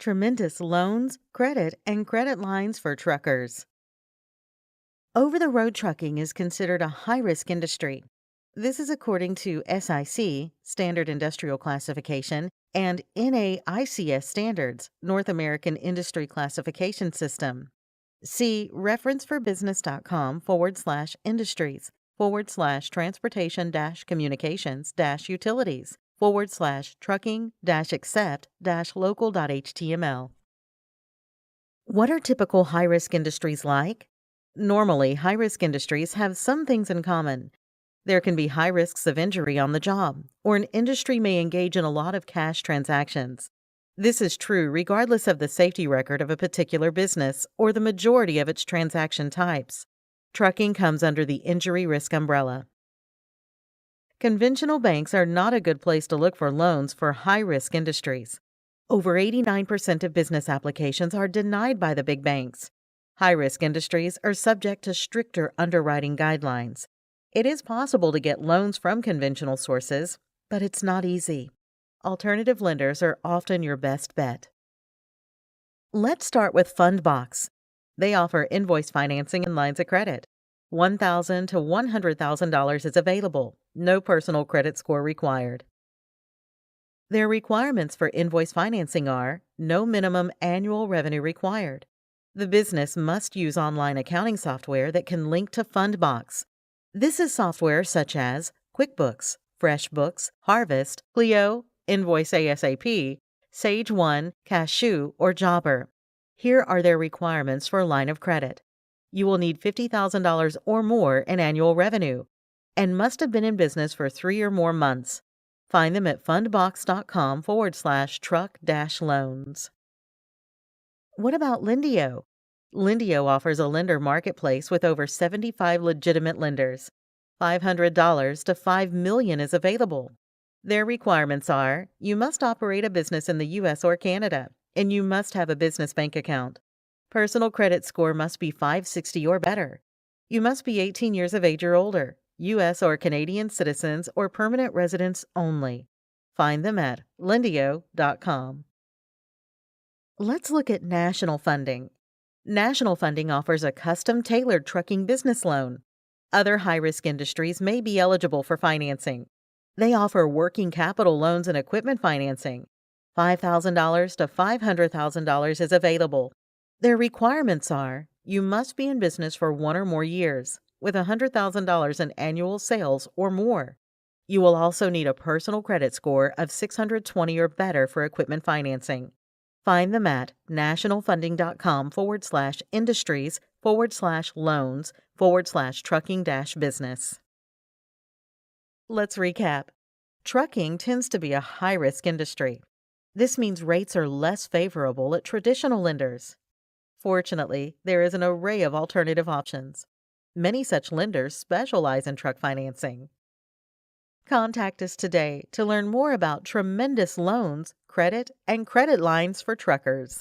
Tremendous loans, credit, and credit lines for truckers. Over the road trucking is considered a high risk industry. This is according to SIC, Standard Industrial Classification, and NAICS Standards, North American Industry Classification System. See reference for business.com/industries/transportation-communications-utilities/trucking-accept-local.html. What are typical high risk industries like? Normally, high risk industries have some things in common. There can be high risks of injury on the job, or an industry may engage in a lot of cash transactions. This is true regardless of the safety record of a particular business or the majority of its transaction types. Trucking comes under the injury risk umbrella. Conventional banks are not a good place to look for loans for high risk industries. Over 89% of business applications are denied by the big banks. High risk industries are subject to stricter underwriting guidelines. It is possible to get loans from conventional sources, but it's not easy. Alternative lenders are often your best bet. Let's start with Fundbox. They offer invoice financing and lines of credit. $1,000 to $100,000 is available. No personal credit score required. Their requirements for invoice financing are no minimum annual revenue required. The business must use online accounting software that can link to Fundbox. This is software such as QuickBooks, FreshBooks, Harvest, Clio, Invoice ASAP, Sage 1, Cashew, or Jobber. Here are their requirements for line of credit. You will need $50,000 or more in annual revenue and must have been in business for 3 or more months. Find them at fundbox.com/truck-loans. What about Lendio? Lendio offers a lender marketplace with over 75 legitimate lenders. $500 to $5 million is available. Their requirements are you must operate a business in the U.S. or Canada, and you must have a business bank account. Personal credit score must be 560 or better. You must be 18 years of age or older, U.S. or Canadian citizens or permanent residents only. Find them at lendio.com. Let's look at national funding. National funding offers a custom-tailored trucking business loan. Other high-risk industries may be eligible for financing. They offer working capital loans and equipment financing. $5,000 to $500,000 is available. Their requirements are you must be in business for 1 or more years, with $100,000 in annual sales or more. You will also need a personal credit score of 620 or better for equipment financing. Find them at nationalfunding.com/industries/loans/trucking-business. Let's recap. Trucking tends to be a high-risk industry. This means rates are less favorable at traditional lenders. Fortunately, there is an array of alternative options. Many such lenders specialize in truck financing. Contact us today to learn more about tremendous loans, credit, and credit lines for truckers.